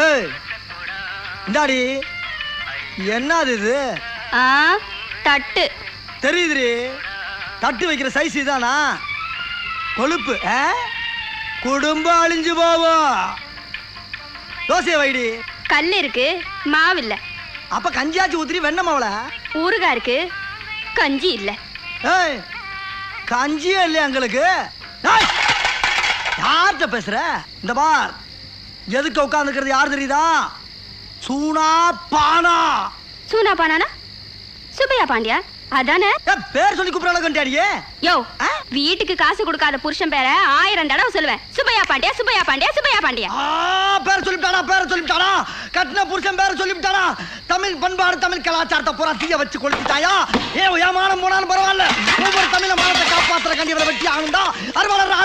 ஏய் இந்தாடி என்னது இது? தட்டு தெரியுதுரி, தட்டு வைக்கிற சைஸ் இதானா? கொழுப்பு குடும்பம் அழிஞ்சு போவோம். தோசையை வைடி. கல் இருக்கு, மாவு இல்ல. அப்ப கஞ்சியாச்சு ஊத்திரி வெண்ண மாவுல. ஊறுகாய் இருக்கு, கஞ்சி இல்ல. ஏய் கஞ்சியே இல்லையா எங்களுக்கு? யார்கிட்ட பேசுற? இந்த பார், எதுக்கு உட்காந்துக்கிறது யார் தெரியுதா? சூனா பானா. சூனா பானானா சுப்பையா பாண்டியா அதானே? பேர் சொல்லி கூப்பிடறாடியே. யோ, வீட்டுக்கு காசு கொடுக்காத புருஷன் பேரை 1000 தடவை சொல்லுவேன். சுப்பையா பாண்டியா, சுப்பையா பாண்டியா, சுப்பையா பாண்டியா. பேர் சொல்லிவிட்டானா? கட்டின புருஷன் பேரை சொல்லிவிட்டானா? தமிழ் பண்பாடு, தமிழ் கலாச்சாரத்தை பூரா தீய வச்சு கொளுத்திட்டாயா? ஏமானம் போனாலும் பரவாயில்ல, ஒவ்வொரு தமிழ மானத்தை காப்பாத்துற கண்டி வெட்டி ஆகுண்டா. அறுவாளர்